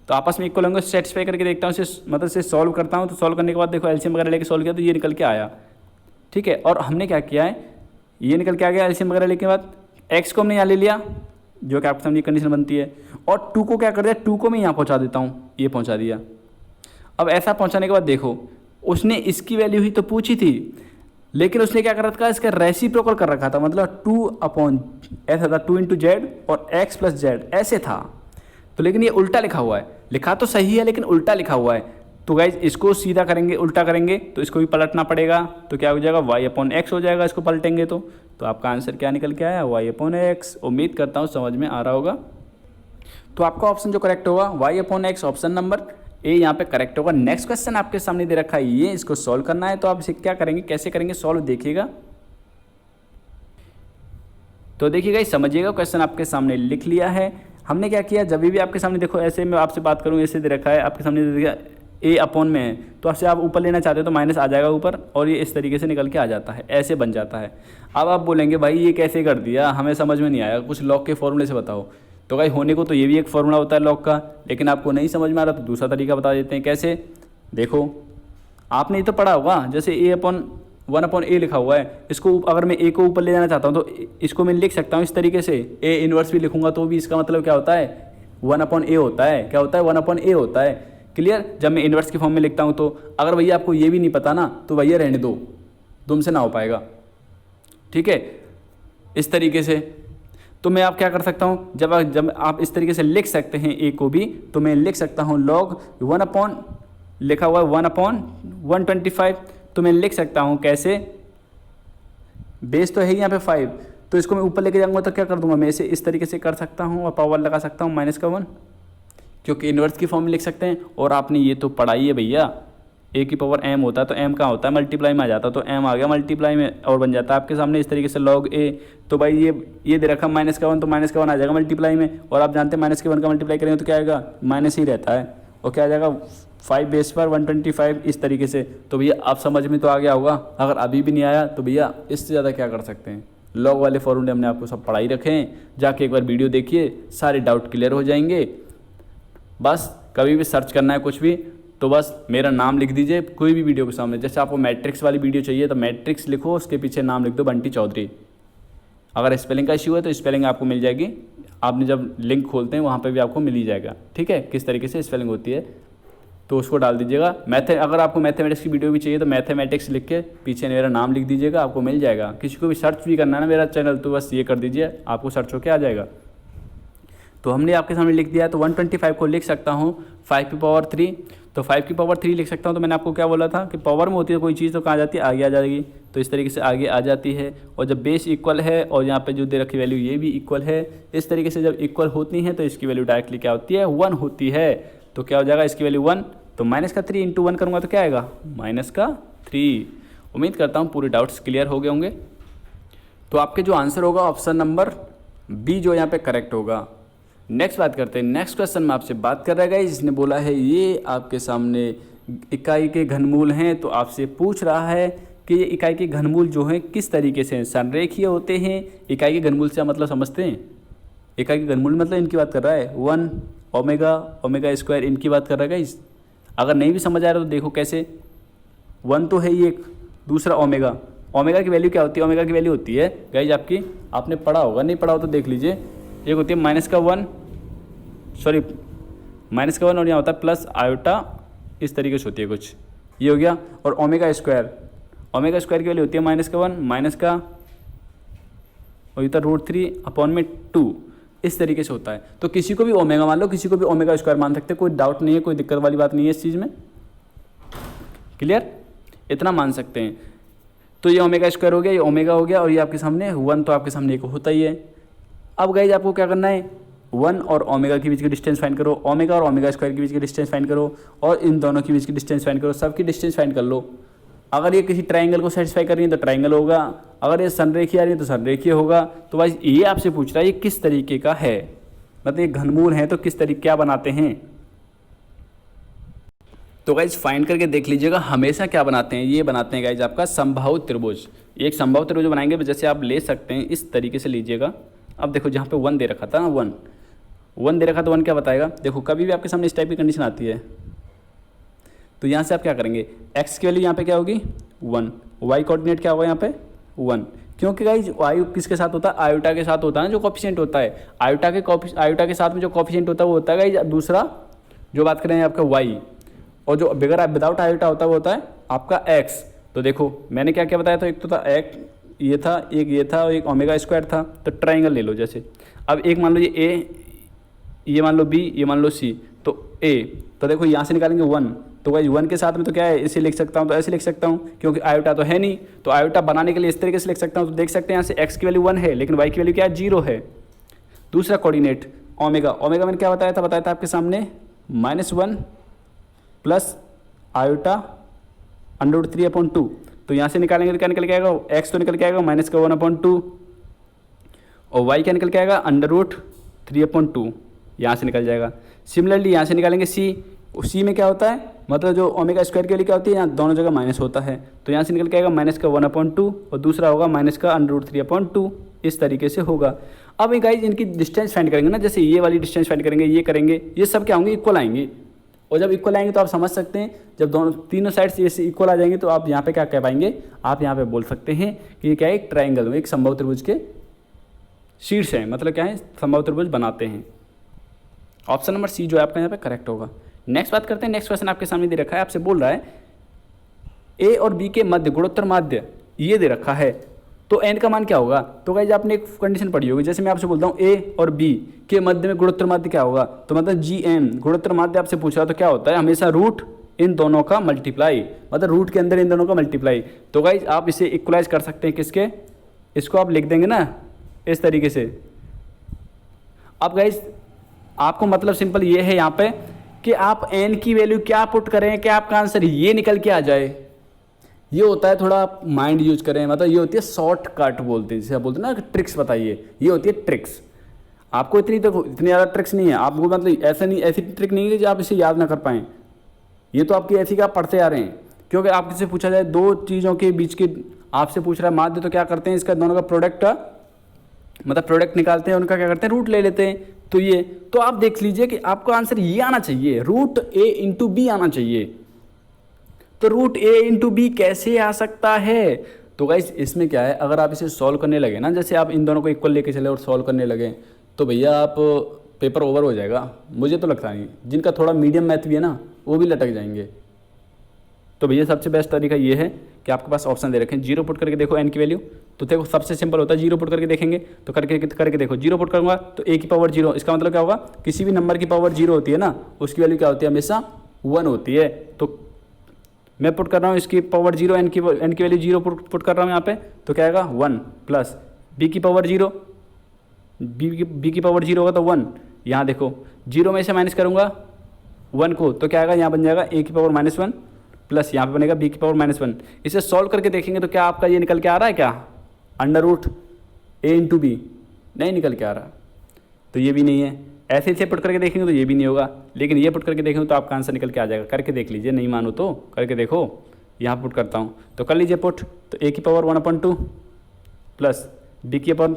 तो आपस में इक्वल होंगे, सेटिस्फाई करके देखता हूँ इसे, मतलब इसे सॉल्व करता हूँ। तो सॉल्व करने के बाद देखो एलसीएम वगैरह लेके सॉल्व किया तो ये निकल के आया, ठीक है। और हमने क्या किया है, ये निकल के आ गया एलसीएम वगैरह लेने के बाद, एक्स को हमने यहाँ ले लिया जो कि आपके सामने कंडीशन बनती है, और 2 को क्या कर दिया, 2 को मैं यहाँ पहुँचा देता हूँ, ये पहुँचा दिया। अब ऐसा पहुँचाने के बाद देखो उसने इसकी वैल्यू ही तो पूछी थी, लेकिन उसने क्या कर रखा था, इसका रेसिप्रोकल कर रखा था, मतलब 2 ऐसा था 2 × z और x + z ऐसे था। तो लेकिन ये उल्टा लिखा हुआ है, लिखा तो सही है लेकिन उल्टा लिखा हुआ है। तो गाइज इसको सीधा करेंगे, उल्टा करेंगे तो इसको भी पलटना पड़ेगा। तो क्या हो जाएगा, y/x हो जाएगा इसको पलटेंगे तो आपका आंसर क्या निकल के आया, y/x। उम्मीद करता हूँ समझ में आ रहा होगा। तो आपका ऑप्शन जो करेक्ट होगा y/x, ऑप्शन नंबर ए यहाँ पे करेक्ट होगा। नेक्स्ट क्वेश्चन आपके सामने दे रखा है, ये इसको सॉल्व करना है। तो आप इसे क्या करेंगे, कैसे करेंगे सॉल्व, देखिएगा। तो देखिएगा समझिएगा, क्वेश्चन आपके सामने लिख लिया है। हमने क्या किया, जब भी आपके सामने देखो ऐसे मैं आपसे बात करूँ, ऐसे दे रखा है आपके सामने, दे दिया a/में है, तो आपसे आप ऊपर लेना चाहते हो तो माइनस आ जाएगा ऊपर, और ये इस तरीके से निकल के आ जाता है, ऐसे बन जाता है। अब आप बोलेंगे भाई ये कैसे कर दिया, हमें समझ में नहीं आया, कुछ लॉग के फॉर्मूले से बताओ। तो भाई होने को तो ये भी एक फॉर्मूला होता है लॉग का, लेकिन आपको नहीं समझ में आ रहा तो दूसरा तरीका बता देते हैं। कैसे, देखो आपने ये तो पढ़ा होगा, जैसे a/1/a लिखा हुआ है, इसको अगर मैं a को ऊपर ले जाना चाहता हूँ तो इसको मैं लिख सकता हूँ इस तरीके से, a इनवर्स भी लिखूंगा तो भी इसका मतलब क्या होता है, 1/a होता है। क्या होता है, 1/a होता है। क्लियर, जब मैं इन्वर्स की फॉर्म में लिखता हूँ तो अगर भैया आपको ये भी नहीं पता ना तो भैया रहने दो, तुमसे ना हो पाएगा, ठीक है, इस तरीके से। तो मैं आप क्या कर सकता हूँ, जब आप इस तरीके से लिख सकते हैं ए को भी, तो मैं लिख सकता हूँ log 1/ लिखा हुआ 1/125, तो मैं लिख सकता हूँ कैसे, बेस तो है यहाँ पे 5, तो इसको मैं ऊपर लेके जाऊँगा तो क्या कर दूंगा, मैं इसे इस तरीके से कर सकता हूँ और पावर लगा सकता हूँ -1, क्योंकि इन्वर्स की फॉर्म में लिख सकते हैं। और आपने ये तो पढ़ाई है भैया, a की पावर m होता है तो m कहाँ होता है, मल्टीप्लाई में आ जाता है, तो m आ गया मल्टीप्लाई में और बन जाता है आपके सामने इस तरीके से log a। तो भाई ये दे रखा -1, तो -1 आ जाएगा मल्टीप्लाई में, और आप जानते हैं -1 का मल्टीप्लाई करेंगे तो क्या आएगा, माइनस ही रहता है, और क्या आ जाएगा 5 बेस पर 125, इस तरीके से। तो भैया आप समझ में तो आ गया होगा, अगर अभी भी नहीं आया तो भैया इससे ज़्यादा क्या कर सकते हैं, लॉग वाले फॉर्मूले हमने आपको सब पढ़ाई रखे हैं, जाके एक बार वीडियो देखिए, सारे डाउट क्लियर हो जाएंगे। बस कभी भी सर्च करना है कुछ भी तो बस मेरा नाम लिख दीजिए कोई भी वीडियो के सामने, जैसे आपको मैट्रिक्स वाली वीडियो चाहिए तो मैट्रिक्स लिखो, उसके पीछे नाम लिख दो बंटी चौधरी। अगर स्पेलिंग का इश्यू है तो स्पेलिंग आपको मिल जाएगी, आपने जब लिंक खोलते हैं वहाँ पे भी आपको मिल ही जाएगा, ठीक है, किस तरीके से स्पेलिंग होती है, तो उसको डाल दीजिएगा। अगर आपको मैथमेटिक्स की वीडियो भी चाहिए तो मैथमेटिक्स लिख के पीछे मेरा नाम लिख दीजिएगा, आपको मिल जाएगा। किसी को भी सर्च भी करना है ना मेरा चैनल, तो बस ये कर दीजिए, आपको सर्च होकर आ जाएगा। तो हमने आपके सामने लिख दिया, तो 125 को लिख सकता हूँ 5 की पावर 3, तो 5 की पावर 3 लिख सकता हूँ। तो मैंने आपको क्या बोला था कि पावर में होती है कोई चीज़ तो कहाँ जाती है, आगे आ जाएगी, तो इस तरीके से आगे आ जाती है। और जब बेस इक्वल है और यहाँ पे जो दे रखी वैल्यू ये भी इक्वल है, इस तरीके से जब इक्वल होती हैं तो इसकी वैल्यू डायरेक्टली क्या होती है, 1 होती है। तो क्या हो जाएगा इसकी वैल्यू 1, तो -3 × 1 करूँगा तो क्या आएगा, -3। उम्मीद करता हूँ पूरे डाउट्स क्लियर हो गए होंगे। तो आपके जो आंसर होगा ऑप्शन नंबर बी जो यहाँ पे करेक्ट होगा। नेक्स्ट बात करते हैं, नेक्स्ट क्वेश्चन में आपसे बात कर रहा है, जिसने बोला है ये आपके सामने इकाई के घनमूल हैं, तो आपसे पूछ रहा है कि ये इकाई के घनमूल जो हैं किस तरीके से संरेखीय होते हैं। इकाई के घनमूल से मतलब समझते हैं, इकाई के घनमूल मतलब इनकी बात कर रहा है, 1 ओमेगा स्क्वायर इनकी बात कर रहा है गाइस। अगर नहीं भी समझ आ रहा तो देखो कैसे, 1 तो है ही एक, दूसरा ओमेगा की वैल्यू क्या होती है, ओमेगा की वैल्यू होती है गाइस आपकी, आपने पढ़ा होगा, नहीं पढ़ा हो तो देख लीजिए, एक होती है -1 और यहाँ होता है प्लस आयोटा, इस तरीके से होती है कुछ, ये हो गया। और ओमेगा स्क्वायर की वैल्यू होती है -1 माइनस का और ये था √3/2, इस तरीके से होता है। तो किसी को भी ओमेगा मान लो, किसी को भी ओमेगा स्क्वायर मान सकते हैं, कोई डाउट नहीं है, कोई दिक्कत वाली बात नहीं है इस चीज़ में, क्लियर, इतना मान सकते हैं। तो ये ओमेगा स्क्वायर हो गया, ये ओमेगा हो गया, और ये आपके सामने 1 तो आपके सामने एक होता ही है। अब गाइज आपको क्या करना है, 1 और ओमेगा के बीच की डिस्टेंस फाइंड करो, ओमेगा और ओमेगा स्क्वायर के बीच की डिस्टेंस फाइंड करो, और इन दोनों के बीच की डिस्टेंस फाइंड करो, सबकी डिस्टेंस फाइंड कर लो। अगर ये किसी ट्रायंगल को सेटिस्फाई कर रही है तो ट्रायंगल होगा, अगर ये संरेखीय आ रही है तो संरेखीय होगा। तो भाई ये आपसे पूछ रहा है ये किस तरीके का है, मतलब ये घनमूल है तो किस तरीके क्या बनाते हैं। तो गाइज फाइंड करके देख लीजिएगा, हमेशा क्या बनाते हैं, ये बनाते हैं गाइज आपका समबाहु त्रिभुज। ये एक समबाहु त्रिभुज बनाएंगे, जैसे आप ले सकते हैं इस तरीके से लीजिएगा। अब देखो जहाँ पे 1 दे रखा था, 1 दे रखा तो 1 क्या बताएगा, देखो कभी भी आपके सामने इस टाइप की कंडीशन आती है तो यहाँ से आप क्या करेंगे, x की वैल्यू यहाँ पे क्या होगी 1, y कोऑर्डिनेट क्या होगा यहाँ पे 1, क्योंकि गाइज y किसके साथ होता है, आयोटा के साथ होता है ना, जो कोफिशिएंट होता है आयोटा के साथ में जो कोफिशिएंट होता है वो होता है गाइज दूसरा, जो बात करें आपका y, और जो बगैर विदाउट आयोटा होता है वो होता है आपका x। तो देखो मैंने क्या क्या बताया था, एक तो था x ये था, एक ये था, और एक ओमेगा स्क्वायर था। तो ट्राइंगल ले लो जैसे, अब एक मान लो ये a, ये मान लो b, ये मान लो c, तो a, तो देखो यहाँ से निकालेंगे 1, तो भाई 1 के साथ में तो क्या है इसे लिख सकता हूँ, तो ऐसे लिख सकता हूँ क्योंकि आयोटा तो है नहीं, तो आयोटा बनाने के लिए इस तरीके से लिख सकता हूँ। तो देख सकते हैं यहाँ से x की वैल्यू 1 है लेकिन y की वैल्यू क्या है 0 है। दूसरा कोऑर्डिनेट ओमेगा, ओमेगा मैंने क्या बताया था आपके सामने -1 प्लस आयोटा √3/2, तो यहाँ से निकालेंगे तो क्या निकल के आएगा, x तो निकल के आएगा -1/2, और y क्या निकल के आएगा √3/2, यहाँ से निकल जाएगा। सिमिलरली यहाँ से निकालेंगे c में क्या होता है, मतलब जो ओमेगा स्क्वायर के लिए क्या होती है, यहाँ दोनों जगह माइनस होता है, तो यहाँ से निकल के आएगा -1/2 और दूसरा होगा -√3/2, इस तरीके से होगा। अब ये गाइज इनकी डिस्टेंस फाइंड करेंगे ना, जैसे ये वाली डिस्टेंस फाइंड करेंगे, ये करेंगे, ये सब क्या होंगे इक्वल आएंगे, और जब इक्वल आएंगे तो आप समझ सकते हैं, जब दोनों तीनों साइड से जैसे इक्वल आ जाएंगे तो आप यहाँ पे क्या कह पाएंगे, आप यहाँ पे बोल सकते हैं कि ये क्या है एक ट्राइंगल, एक समबाहु त्रिभुज के शीर्ष है, मतलब क्या है समबाहु त्रिभुज बनाते हैं। ऑप्शन नंबर सी जो है आपका यहाँ पे करेक्ट होगा। नेक्स्ट बात करते हैं, नेक्स्ट क्वेश्चन आपके सामने दे रखा है, आपसे बोल रहा है ए और बी के मध्य गुणोत्तर माध्य ये दे रखा है, तो एन का मान क्या होगा। तो गाइज आपने एक कंडीशन पढ़ी होगी, जैसे मैं आपसे बोलता हूँ ए और बी के मध्य में गुणोत्तर माध्य क्या होगा, तो मतलब जी एन गुणोत्तर माध्य आपसे पूछ रहा, तो क्या होता है हमेशा रूट इन दोनों का मल्टीप्लाई, मतलब रूट के अंदर इन दोनों का मल्टीप्लाई। तो गाइज आप इसे इक्वलाइज कर सकते हैं किसके, इसको आप लिख देंगे ना इस तरीके से। अब गाइज आपको मतलब सिंपल ये है यहाँ पे कि आप एन की वैल्यू क्या पुट करें कि आपका आंसर ये निकल के आ जाए। ये होता है थोड़ा माइंड यूज करें, मतलब ये होती है शॉर्टकट बोलते हैं, जैसे आप बोलते हैं ना ट्रिक्स बताइए, ये होती है ट्रिक्स। आपको इतनी ज़्यादा ट्रिक्स नहीं है, आपको मतलब ऐसी ट्रिक नहीं है कि आप इसे याद ना कर पाएँ, ये तो आपकी ऐसी का पढ़ते आ रहे हैं। क्योंकि आपसे से पूछा जाए दो चीज़ों के बीच के, आपसे पूछ रहा है माध्य, तो क्या करते हैं इसका दोनों का प्रोडक्ट, मतलब प्रोडक्ट निकालते हैं, उनका क्या करते हैं रूट ले लेते हैं। तो ये तो आप देख लीजिए कि आपका आंसर ये आना चाहिए, √a/b आना चाहिए। तो √a/b कैसे आ सकता है, तो गाइस इसमें क्या है, अगर आप इसे सॉल्व करने लगे ना, जैसे आप इन दोनों को इक्वल लेके चले और सॉल्व करने लगे, तो भैया आप पेपर ओवर हो जाएगा, मुझे तो लगता नहीं। जिनका थोड़ा मीडियम मैथ भी है ना वो भी लटक जाएंगे। तो भैया सबसे बेस्ट तरीका ये है कि आपके पास ऑप्शन दे रखें, 0 पुट करके देखो एन की वैल्यू, तो देखो सबसे सिंपल होता है 0 पुट करके देखेंगे, तो करके देखो 0 पुट करूँगा तो a की पावर 0, इसका मतलब क्या होगा, किसी भी नंबर की पावर 0 होती है ना उसकी वैल्यू क्या होती है, हमेशा 1 होती है। तो मैं पुट कर रहा हूँ इसकी पावर 0, एन की वैल्यू 0 पुट कर रहा हूँ यहाँ पे, तो क्या आएगा 1 प्लस b की पावर 0, b की पावर 0 होगा तो 1, यहाँ देखो 0 में से माइनस करूँगा 1 को, तो क्या आएगा यहाँ बन जाएगा a की पावर -1 प्लस यहाँ पे बनेगा b की पावर -1। इसे सॉल्व करके देखेंगे तो क्या आपका ये निकल के आ रहा है क्या, √a/b नहीं निकल के आ रहा, तो ये भी नहीं है। ऐसे इसे पुट करके देखेंगे तो ये भी नहीं होगा, लेकिन ये पुट करके देखेंगे तो आपका आंसर निकल के आ जाएगा। करके देख लीजिए, नहीं मानो तो करके देखो। यहाँ पुट करता हूँ तो कर लीजिए पुट, तो a की पावर 1/2 प्लस b की पावर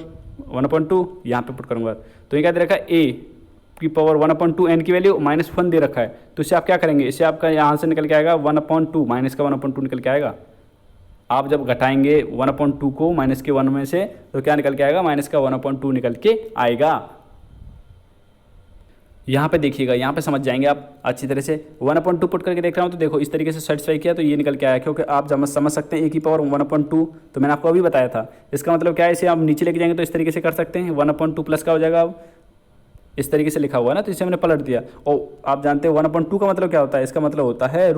1/2, यहाँ पे पुट करूँगा तो ये क्या दे रखा है, a की पावर 1/2, एन की वैल्यू -1 दे रखा है, तो इसे आप क्या करेंगे, इसे आपका यहाँ से निकल के आएगा 1/2, माइनस का 1/2 निकल के आएगा। आप जब घटाएंगे 1/2 को माइनस के 1 में से, तो क्या निकल के आएगा, माइनस का 1/2 निकल के आएगा। यहाँ पे देखिएगा, यहाँ पे समझ जाएंगे आप अच्छी तरह से। 1/2 पुट करके देख रहा हूँ तो देखो इस तरीके से सेटिस्फाई किया तो ये निकल के आया, क्योंकि आप समझ सकते हैं a की पावर 1/2, तो मैंने आपको अभी बताया था। इसका मतलब क्या है, इसे आप नीचे लेके जाएंगे तो इस तरीके से कर सकते हैं, 1/2 प्लस का हो जाएगा, अब इस तरीके से लिखा हुआ है ना, तो इसे हमने पलट दिया। और आप जानते हैं 1/2 का मतलब क्या होता है, इसका मतलब होता है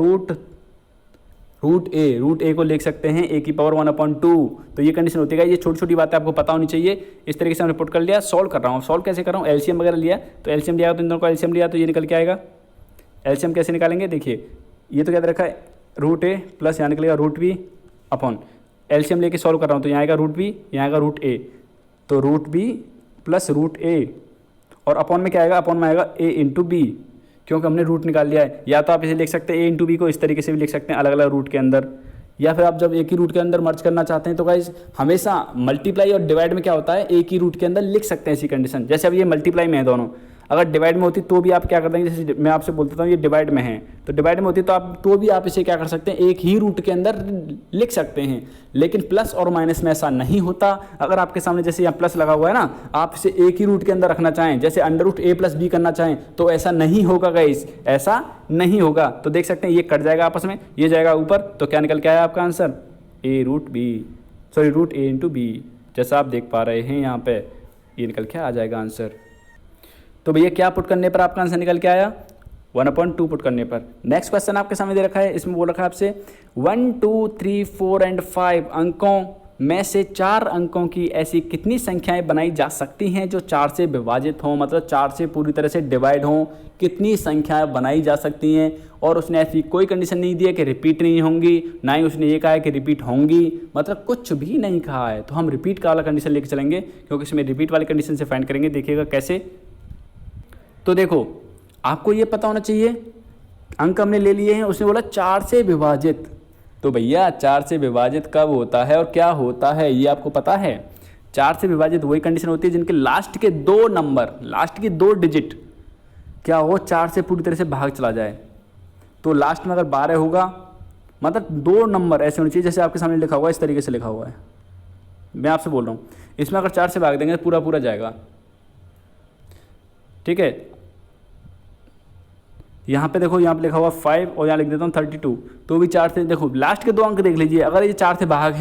रूट ए को लिख सकते हैं a की पावर 1/2। तो ये कंडीशन होती है। ये छोटी छोटी बातें आपको पता होनी चाहिए। इस तरीके से हमने पुट कर लिया। सॉल्व कर रहा हूँ, सॉल्व कैसे कर रहा हूँ, एलसीएम वगैरह लिया तो एलसीएम लिया तो इन दोनों को एलसीएम लिया तो ये निकल के आएगा। एलसीएम कैसे निकालेंगे, देखिए ये तो क्या दे रखा है, रूट ए प्लस यहाँ निकलेगा रूट बी अपॉन, एलसीएम लेके सॉल्व कर रहा हूँ तो यहाँ आएगा रूट बी, यहाँ आएगा रूट ए, तो रूट बी प्लस रूट ए और अपॉन में क्या आएगा, अपॉन में आएगा ए इंटू बी, क्योंकि हमने रूट निकाल लिया है। या तो आप इसे लिख सकते हैं ए इंटू बी को इस तरीके से भी लिख सकते हैं अलग अलग रूट के अंदर, या फिर आप जब एक ही रूट के अंदर मर्ज करना चाहते हैं तो गाइस हमेशा मल्टीप्लाई और डिवाइड में क्या होता है, एक ही रूट के अंदर लिख सकते हैं ऐसी कंडीशन। जैसे अब ये मल्टीप्लाई में है दोनों, अगर डिवाइड में होती तो भी आप क्या कर देंगे, जैसे मैं आपसे बोलता हूँ ये डिवाइड में है तो डिवाइड में होती तो भी आप इसे क्या कर सकते हैं, एक ही रूट के अंदर लिख सकते हैं। लेकिन प्लस और माइनस में ऐसा नहीं होता। अगर आपके सामने जैसे यहाँ प्लस लगा हुआ है ना, आप इसे एक ही रूट के अंदर रखना चाहें, जैसे अंडर रूट ए प्लस बी करना चाहें तो ऐसा नहीं होगा गाइस, ऐसा नहीं होगा। तो देख सकते हैं ये कट जाएगा आपस में, ये जाएगा ऊपर, तो क्या निकल के आया आपका आंसर, रूट ए इंटू बी। जैसा आप देख पा रहे हैं यहाँ पे ये निकल के आ जाएगा आंसर। तो भैया क्या पुट करने पर आपका आंसर निकल के आया, 1/2 पुट करने पर। नेक्स्ट क्वेश्चन आपके सामने दे रखा है, इसमें बोल रखा है आपसे 1 2 3 4 एंड 5 अंकों में से 4 अंकों की ऐसी कितनी संख्याएं बनाई जा सकती हैं जो 4 से विभाजित हों, मतलब 4 से पूरी तरह से डिवाइड हों, कितनी संख्याएं बनाई जा सकती हैं। और उसने ऐसी कोई कंडीशन नहीं दी है कि रिपीट नहीं होंगी, ना ही उसने ये कहा है कि रिपीट होंगी, मतलब कुछ भी नहीं कहा है। तो हम रिपीट का वाला कंडीशन लेके चलेंगे, क्योंकि इसमें रिपीट वाली कंडीशन से फाइंड करेंगे। देखिएगा कैसे, तो देखो आपको ये पता होना चाहिए, अंक हमने ले लिए हैं, उसने बोला 4 से विभाजित, तो भैया 4 से विभाजित कब होता है और क्या होता है ये आपको पता है। 4 से विभाजित वही कंडीशन होती है जिनके लास्ट के 2 नंबर, लास्ट की 2 डिजिट क्या हो, 4 से पूरी तरह से भाग चला जाए। तो लास्ट में अगर 12 होगा, मतलब 2 नंबर ऐसे होने चाहिए जैसे आपके सामने लिखा हुआ है, इस तरीके से लिखा हुआ है, मैं आपसे बोल रहा हूँ। इसमें अगर 4 से भाग देंगे तो पूरा पूरा जाएगा, ठीक है। यहाँ पे देखो, यहाँ पे लिखा हुआ 5 और यहाँ लिख देता हूँ 32, तो भी 4 से, देखो लास्ट के 2 अंक देख लीजिए, अगर ये 4 से भाग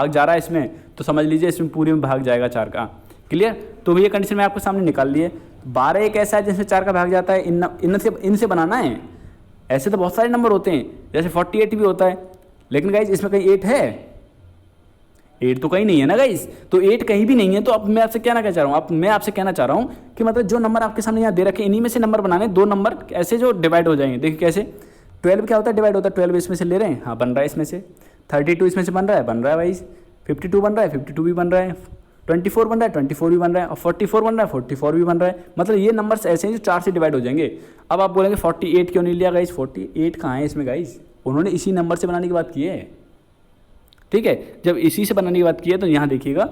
जा रहा है इसमें, तो समझ लीजिए इसमें पूरे में भाग जाएगा 4 का। क्लियर, तो ये कंडीशन मैं आपको सामने निकाल लिए। 12 एक ऐसा है जिसमें 4 का भाग जाता है, इनसे बनाना है। ऐसे तो बहुत सारे नंबर होते हैं, जैसे 48 भी होता है, लेकिन गाइज इसमें कहीं 8 है, 8 तो कहीं नहीं है ना गाइज, तो 8 कहीं भी नहीं है। तो अब मैं आपसे कहना क्या चाह रहा हूँ, मैं आपसे कहना चाह रहा हूँ कि मतलब जो नंबर आपके सामने यहाँ दे रखे इन्हीं में से नंबर बनाने, 2 नंबर ऐसे जो डिवाइड हो जाएंगे। देखिए कैसे, 12 क्या होता है, डिवाइड होता है, 12 इसमें से ले रहे हैं, हाँ बन रहा है इसमें से, 32 इसमें से बन रहा है भाई, 52 बन रहा है, 52 भी बन रहा है, 24 बन रहा है, 24 भी बन रहा है, और 44 बन रहा है, 44 भी बन रहा है। मतलब ये नंबर्स ऐसे हैं जो 4 से डिवाइड हो जाएंगे। अब आप बोलेंगे 48 क्यों नहीं लिया गाइज, 48 कहाँ है इसमें गाइज, उन्होंने इसी नंबर से बनाने की बात की है, ठीक है। जब इसी से बनाने की बात की है तो यहाँ देखिएगा।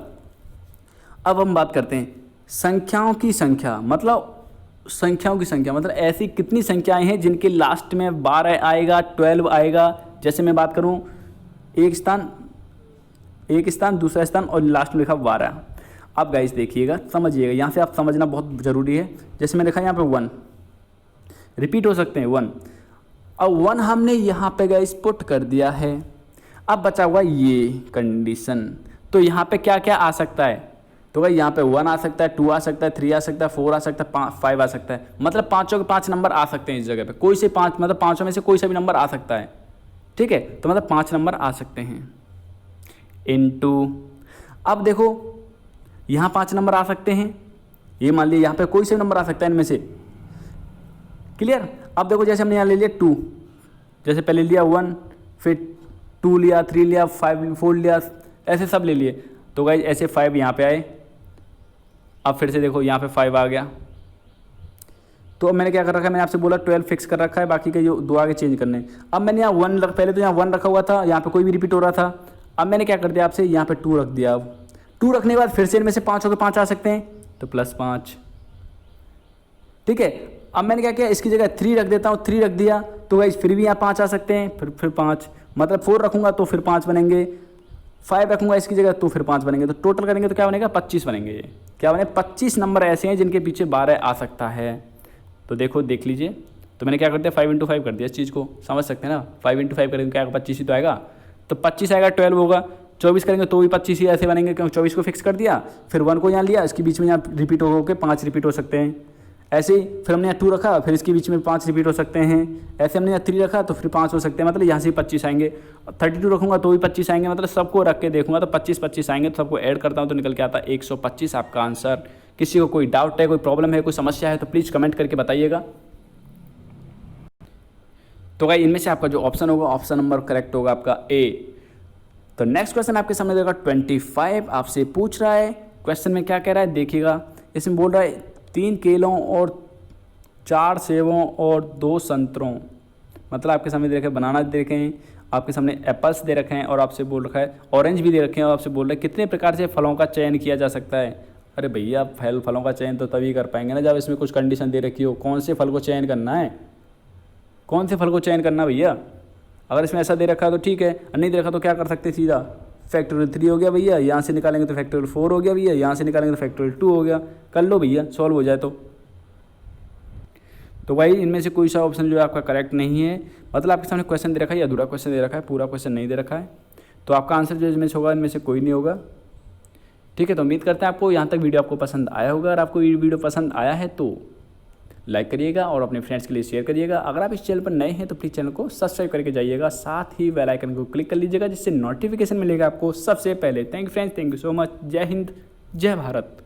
अब हम बात करते हैं संख्याओं की संख्या, मतलब ऐसी कितनी संख्याएं हैं जिनके लास्ट में 12 आएगा, 12 आएगा। जैसे मैं बात करूं, एक स्थान दूसरा स्थान और लास्ट में लिखा 12। अब गाइस देखिएगा, समझिएगा, यहाँ से आप समझना बहुत ज़रूरी है। जैसे मैं लिखा यहाँ पे 1, रिपीट हो सकते हैं 1, अब 1 हमने यहाँ पे गाइस पुट कर दिया है। अब बचा हुआ ये कंडीशन, तो यहाँ पे क्या क्या आ सकता है, तो भाई यहाँ पे 1 आ सकता है, 2 आ सकता है, 3 आ सकता है, 4 आ सकता है, 5 आ सकता है। मतलब 5 के 5 नंबर आ सकते हैं इस जगह पे, कोई से 5, मतलब 5 में से कोई सा भी नंबर आ सकता है, ठीक है। तो मतलब 5 नंबर आ सकते हैं इनटू, अब देखो यहाँ 5 नंबर आ सकते हैं, ये मान लीजिए यहाँ पे कोई से नंबर आ सकता है इनमें से। क्लियर, अब देखो जैसे हमने यहाँ ले लिया 2, जैसे पहले लिया 1, फिर 2 लिया, 3 लिया, 5 4 लिया, ऐसे सब ले लिए। तो गाइज ऐसे 5 यहाँ पे आए, अब फिर से देखो यहाँ पे 5 आ गया। तो मैंने क्या कर रखा है, मैंने आपसे बोला 12 फिक्स कर रखा है, बाकी के जो 2 आगे चेंज करने। अब मैंने यहाँ 1 पहले तो यहाँ 1 रखा हुआ था, यहाँ पे कोई भी रिपीट हो रहा था। अब मैंने क्या कर दिया आपसे, यहाँ पे 2 रख दिया। अब 2 रखने के बाद फिर से इनमें से 5 होकर 5 आ सकते हैं, तो +5, ठीक है। अब मैंने क्या किया, इसकी जगह 3 रख देता हूँ, 3 रख दिया, तो गाइज फिर भी यहाँ 5 आ सकते हैं, फिर 5, मतलब 4 रखूँगा तो फिर 5 बनेंगे, 5 रखूँगा इसकी जगह तो फिर 5 बनेंगे, तो टोटल करेंगे तो क्या बनेगा, 25 बनेंगे। ये क्या बने, 25 नंबर ऐसे हैं जिनके पीछे 12 आ सकता है। तो देखो देख लीजिए, तो मैंने क्या कर दिया, 5 × 5 कर दिया। इस चीज़ को समझ सकते हैं ना, 5 × 5 करेंगे क्या, 25 ही तो आएगा। तो 25 आएगा, 12 होगा, 24 करेंगे तो भी 25 ही ऐसे बनेंगे, क्योंकि 24 को फिक्स कर दिया, फिर 1 को यहाँ लिया, इसके बीच में यहाँ रिपीट हो के 5 रिपीट हो सकते हैं, ऐसे ही फिर हमने यहाँ 2 रखा, फिर इसके बीच में 5 रिपीट हो सकते हैं। ऐसे हमने यहाँ 3 रखा तो फिर 5 हो सकते हैं, मतलब यहाँ से 25 आएंगे। 32 रखूँगा तो भी 25 आएंगे, मतलब सबको रख के देखूँगा तो 25 आएंगे। तो सबको ऐड करता हूँ तो निकल के आता है 125 आपका आंसर। किसी को कोई डाउट है, कोई प्रॉब्लम है, कोई समस्या है तो प्लीज़ कमेंट करके बताइएगा। तो गाइस इनमें से आपका जो ऑप्शन होगा, ऑप्शन नंबर करेक्ट होगा आपका ए। तो नेक्स्ट क्वेश्चन आपके सामने देगा 25 आपसे पूछ रहा है। क्वेश्चन में क्या कह रहा है देखिएगा, इसमें बोल रहा है 3 केलों और 4 सेबों और 2 संतरों, मतलब आपके सामने दे रखे हैं बनाना दे रखे हैं, आपके सामने एप्पल्स दे रखे हैं और आपसे बोल रखा है ऑरेंज भी दे रखे हैं और आपसे बोल रहे हैं कितने प्रकार से फलों का चयन किया जा सकता है। अरे भैया फलों का चयन तो तभी कर पाएंगे ना जब इसमें कुछ कंडीशन दे रखी हो। कौन से फल को चयन करना है, कौन से फल को चयन करना भैया। अगर इसमें ऐसा दे रखा है तो ठीक है, नहीं दे रखा तो क्या कर सकते हैं, सीधा फैक्टोरियल 3 हो गया भैया, यहाँ से निकालेंगे तो फैक्टोरियल 4 हो गया भैया, यहाँ से निकालेंगे तो फैक्टोरियल 2 हो गया। कर लो भैया, सॉल्व हो जाए तो भाई इनमें से कोई सा ऑप्शन जो है आपका करेक्ट नहीं है। मतलब आपके सामने क्वेश्चन दे रखा है या अधूरा क्वेश्चन दे रखा है, पूरा क्वेश्चन नहीं दे रखा है, तो आपका आंसर जो इसमें से होगा इनमें से कोई नहीं होगा। ठीक है, तो उम्मीद करते हैं आपको यहाँ तक वीडियो आपको पसंद आया होगा। अगर आपको ये वीडियो पसंद आया है तो लाइक करिएगा और अपने फ्रेंड्स के लिए शेयर करिएगा। अगर आप इस चैनल पर नए हैं तो प्लीज़ चैनल को सब्सक्राइब करके जाइएगा, साथ ही बेल आइकन को क्लिक कर लीजिएगा जिससे नोटिफिकेशन मिलेगा आपको सबसे पहले। Thank you friends, thank you so much. जय हिंद, जय भारत।